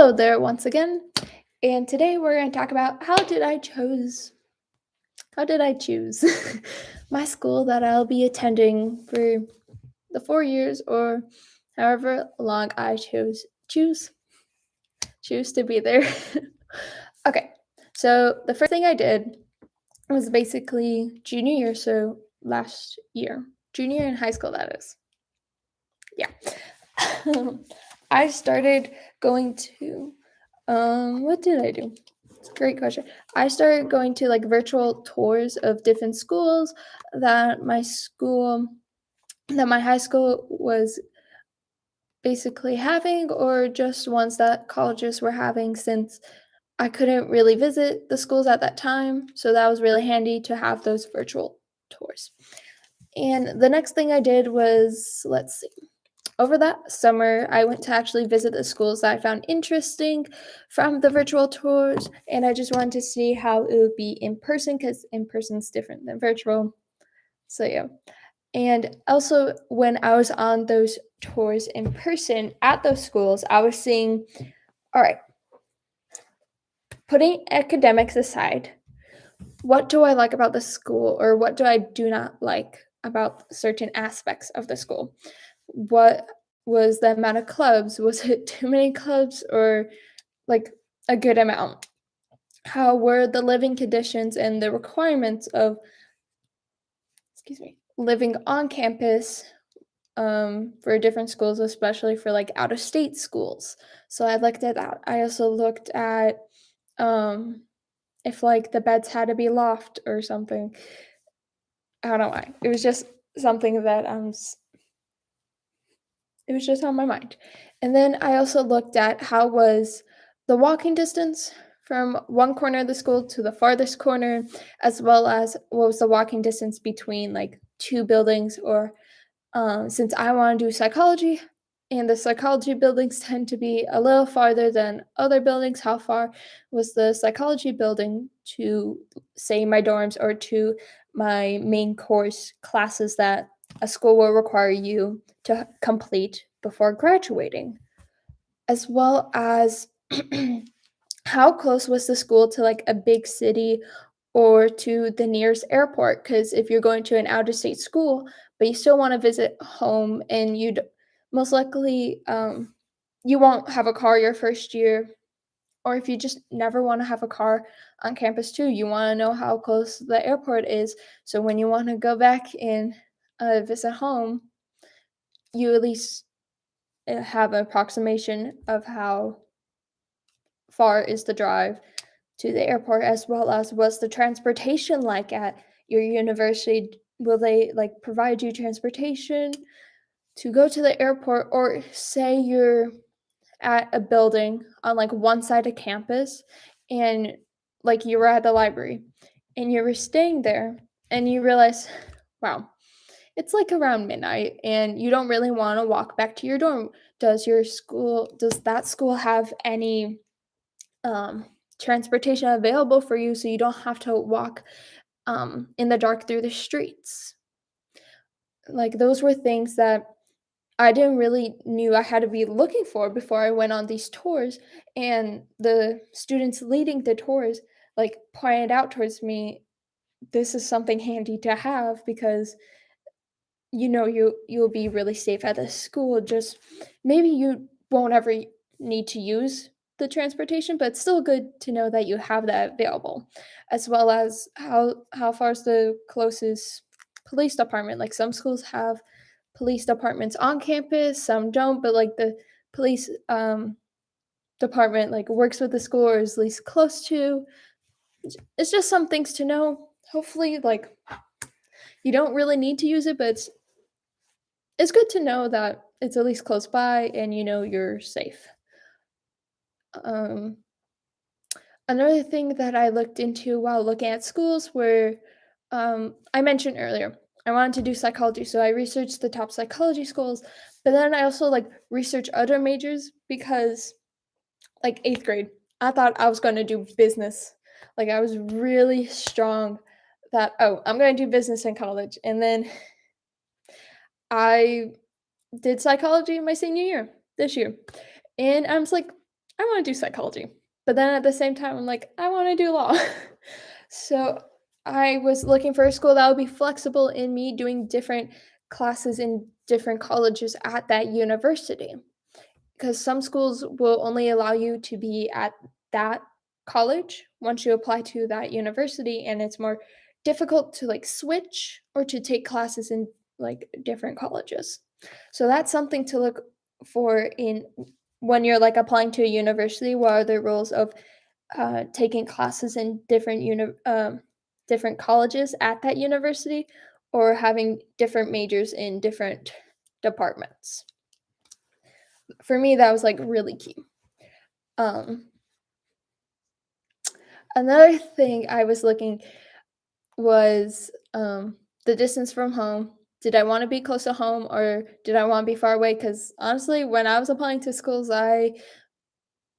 Hello there once again, and today we're going to talk about how did I choose my school that I'll be attending for the 4 years or however long I choose to be there. Okay, so the first thing I did was basically junior year, so last year, junior year in high school, that is. Yeah. I started going to what did I do? It's a great question. I started going to like virtual tours of different schools that my school that my high school was basically having, or just ones that colleges were having, since I couldn't really visit the schools at that time, so that was really handy to have those virtual tours. And the next thing I did was, let's see, over that summer, I went to actually visit the schools that I found interesting from the virtual tours, and I just wanted to see how it would be in person, because in person's different than virtual. So yeah. And also, when I was on those tours in person at those schools, I was seeing, all right, putting academics aside, what do I like about the school, or what do I do not like about certain aspects of the school? What was the amount of clubs? Was it too many clubs, or like a good amount? How were the living conditions and the requirements of, excuse me, living on campus, for different schools, especially for like out of state schools? So I looked at that. I also looked at um, if like the beds had to be loft or something. I don't know why. It was just something that it was just on my mind. And then I also looked at how was the walking distance from one corner of the school to the farthest corner, as well as what was the walking distance between like two buildings, or since I want to do psychology, and the psychology buildings tend to be a little farther than other buildings, how far was the psychology building to, say, my dorms, or to my main course classes that a school will require you to complete before graduating, as well as how close was the school to like a big city or to the nearest airport? Because if you're going to an out of state school, but you still want to visit home, and most likely you won't have a car your first year, or if you just never want to have a car on campus too, you want to know how close the airport is. So when you want to go back and visit home, you at least have an approximation of how far is the drive to the airport, as well as what's the transportation like at your university. Will they like provide you transportation to go to the airport, or say you're at a building on like one side of campus, and like you were at the library and you were staying there, and you realize, wow, it's like around midnight and you don't really want to walk back to your dorm. Does that school have any um, transportation available for you, so you don't have to walk in the dark through the streets? Like those were things that I didn't really knew I had to be looking for before I went on these tours, and the students leading the tours like pointed out towards me, this is something handy to have, because you'll be really safe at this school. Just maybe you won't ever need to use the transportation, but it's still good to know that you have that available, as well as how far is the closest police department. Like some schools have police departments on campus, some don't, but like the police department like works with the school, or is at least close to. It's just some things to know. Hopefully, like you don't really need to use it, but it's good to know that it's at least close by and you're safe. Um, Another thing that I looked into while looking at schools were, I mentioned earlier, I wanted to do psychology, so I researched the top psychology schools, but then I also like researched other majors, because like 8th grade, I thought I was going to do business. Like I was really strong that, oh, I'm going to do business in college. And then I did psychology in my senior year this year. And I was like, I want to do psychology. But then at the same time, I'm like, I want to do law. So I was looking for a school that would be flexible in me doing different classes in different colleges at that university. Because some schools will only allow you to be at that college once you apply to that university, and it's more difficult to like switch or to take classes in like different colleges. So that's something to look for in when you're like applying to a university. What are the rules of taking classes in different colleges at that university, or having different majors in different departments? For me, that was like really key. Um, Another thing I was looking was the distance from home. Did I want to be close to home or did I want to be far away? Because honestly, when I was applying to schools, I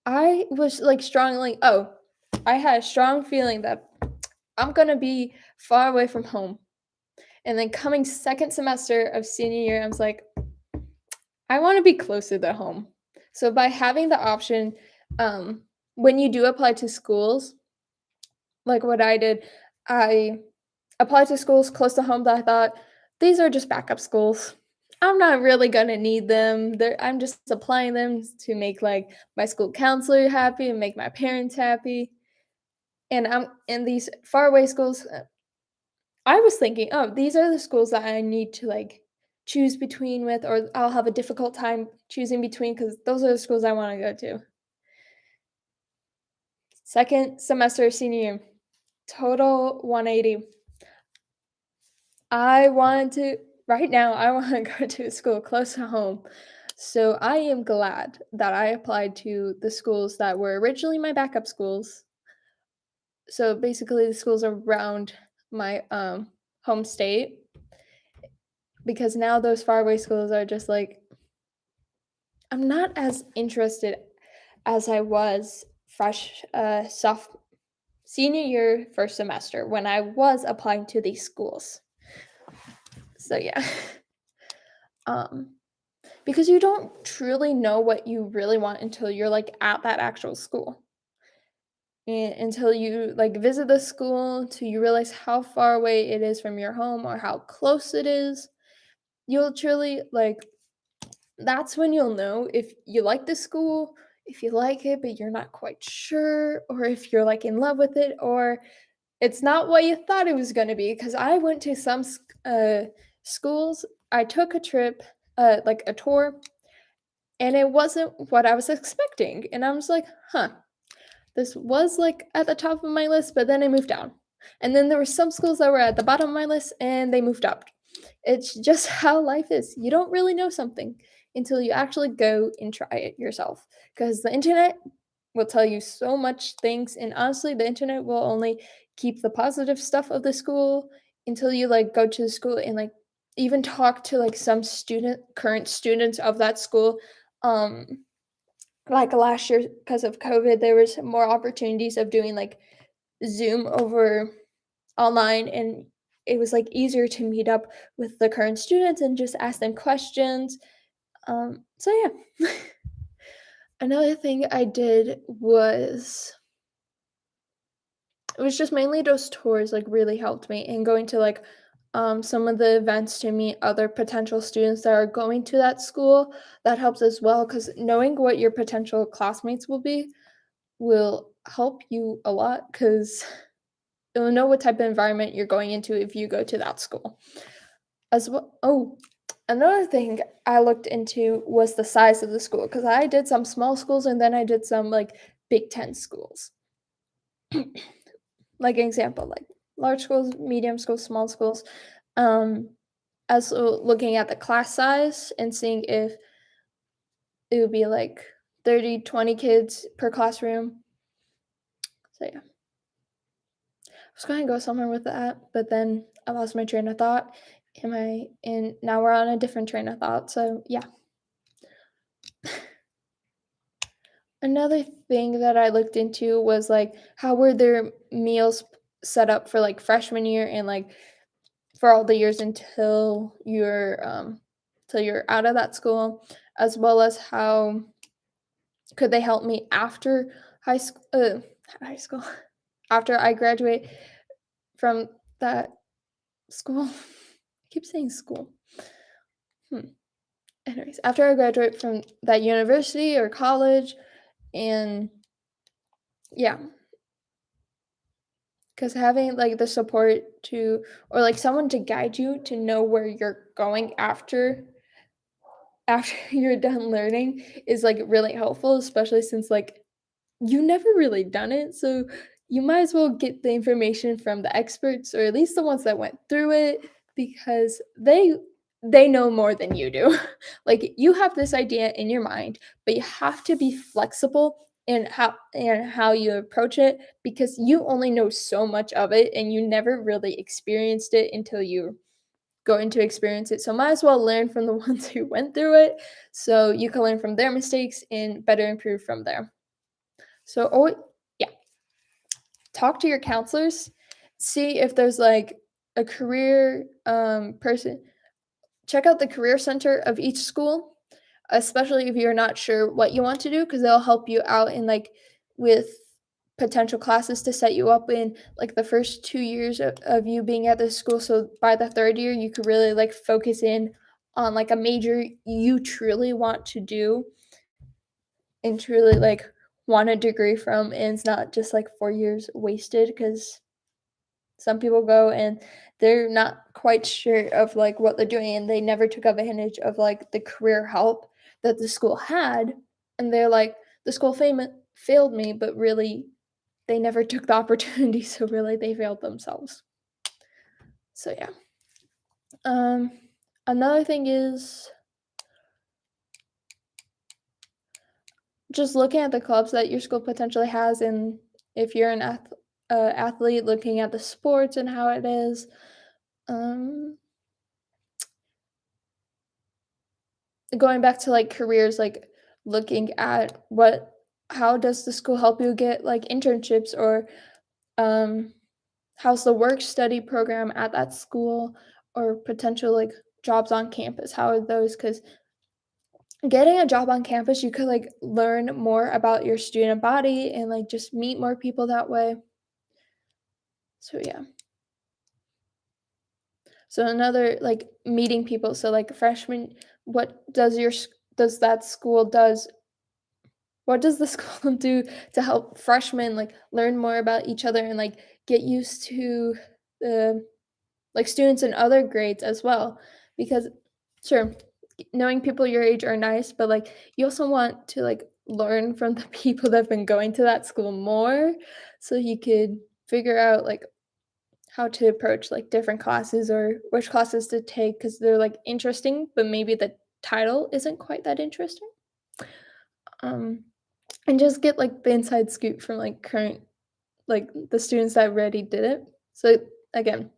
was like strongly I had a strong feeling that I'm gonna be far away from home. And then coming second semester of senior year, I was like, I want to be closer to home. So by having the option, um, when you do apply to schools, like what I did, I applied to schools close to home that I thought these are just backup schools. I'm not really gonna need them. I'm just applying them to make like my school counselor happy and make my parents happy. And I'm in these faraway schools. I was thinking, oh, these are the schools that I need to like choose between with, or I'll have a difficult time choosing between because those are the schools I want to go to. Second semester, senior year, total 180. I want to right now, I wanna go to a school close to home. So I am glad that I applied to the schools that were originally my backup schools. So basically the schools around my home state, because now those faraway schools are just like I'm not as interested as I was senior year first semester when I was applying to these schools. So yeah. Um Because you don't truly know what you really want until you're, like, at that actual school. And until you, like, visit the school, till you realize how far away it is from your home or how close it is, you'll truly, like that's when you'll know if you like the school, if you like it, but you're not quite sure, or if you're, like, in love with it, or it's not what you thought it was gonna be. Because I went to some schools. I took a trip, like, a tour, and it wasn't what I was expecting, and I was like, "Huh, this was, like, at the top of my list, but then it moved down." And then there were some schools that were at the bottom of my list, and they moved up. It's just how life is. You don't really know something until you actually go and try it yourself. Because the internet will tell you so much things, and honestly, the internet will only keep the positive stuff of the school until you, like, go to the school and, like, even talk to, like, some current students of that school. Um, like last year, because of COVID, there was more opportunities of doing, like, Zoom over online, and it was, like, easier to meet up with the current students and just ask them questions. So yeah. Another thing I did was it was just mainly those tours, like, really helped me, and going to, like, some of the events to meet other potential students that are going to that school, that helps as well. Because knowing what your potential classmates will help you a lot. Because 'cause you'll know what type of environment you're going into if you go to that school. As well another thing I looked into was the size of the school. Because I did some small schools and then I did some, like, Big 10 schools. Like, an example, like, large schools, medium schools, small schools. Um, Also looking at the class size and seeing if it would be, like, 30, 20 kids per classroom. So, yeah. I was gonna go somewhere with that, but then I lost my train of thought. And now we're on a different train of thought, so, yeah. Another thing that I looked into was, like, how were their meals set up for, like, freshman year and, like, for all the years until you're out of that school, as well as how Could they help me after high school, after I graduate from that school? I keep saying school. Hmm. Anyways, after I graduate from that university or college, and yeah, because having like the support to, or like someone to guide you to know where you're going after you're done learning is like really helpful, especially since like you never really done it, so you might as well get the information from the experts or at least the ones that went through it because they know more than you do. Like you have this idea in your mind, but you have to be flexible in how you approach it because you only know so much of it and you never really experienced it until you going to experience it. So might as well learn from the ones who went through it so you can learn from their mistakes and better improve from there. So always, yeah, talk to your counselors, see if there's like a career person. Check out the career center of each school, especially if you're not sure what you want to do, because they'll help you out in like with potential classes to set you up in like the first 2 years of you being at this school. So by the third year, you could really like focus in on like a major you truly want to do and truly like want a degree from, and it's not just like 4 years wasted because some people go and they're not quite sure of like what they're doing and they never took advantage of like the career help that the school had, and they're like the school failed me, but really they never took the opportunity, so really they failed themselves. So yeah. um Another thing is just looking at the clubs that your school potentially has, and if you're an athlete, looking at the sports and how it is. Um, Going back to like careers, like looking at how does the school help you get like internships, or um, how's the work study program at that school, or potential like jobs on campus? How are those? Because getting a job on campus, you could like learn more about your student body and like just meet more people that way. So yeah. So another like meeting people. So like freshman, what does does that school does what does the school do to help freshmen like learn more about each other and like get used to the like students in other grades as well? Because sure, knowing people your age are nice, but like you also want to like learn from the people that have been going to that school more so you could figure out like how to approach like different classes or which classes to take because they're like interesting, but maybe the title isn't quite that interesting. Um, and just get like the inside scoop from like current like the students that already did it. So again,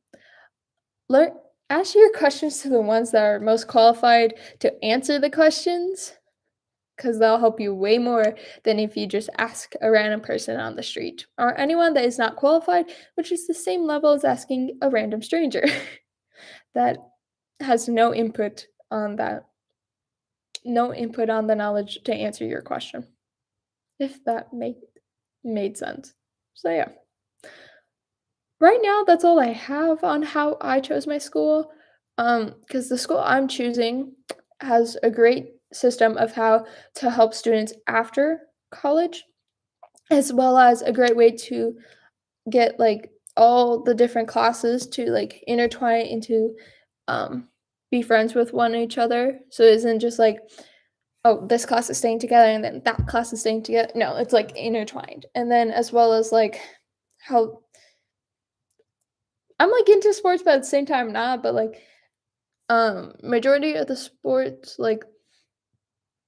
learn ask your questions to the ones that are most qualified to answer the questions because they'll help you way more than if you just ask a random person on the street or anyone that is not qualified, which is the same level as asking a random stranger that has no input on the knowledge to answer your question, if that made sense. So yeah. Right now, that's all I have on how I chose my school. Because the school I'm choosing has a great system of how to help students after college, as well as a great way to get like all the different classes to like intertwine into um be friends with one each other. So it isn't just like, oh, this class is staying together and then that class is staying together. No, it's like intertwined. And then as well as like how I'm like into sports, but at the same time not, but like majority of the sports, like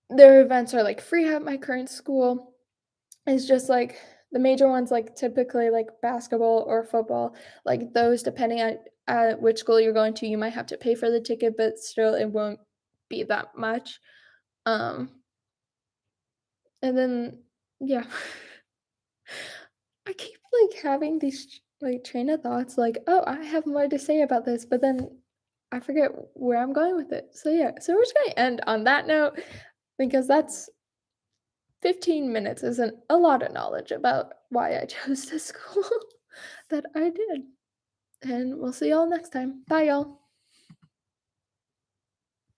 their events are like free at my current school. It's just like the major ones like typically like basketball or football, like those depending on which school you're going to, you might have to pay for the ticket, but still it won't be that much. Um and then yeah. I keep like having these like train of thoughts like, oh, I have more to say about this, but then I forget where I'm going with it. So yeah, so we're just gonna end on that note because 15 minutes isn't a lot of knowledge about why I chose this school that I did. And we'll see y'all next time. Bye, y'all.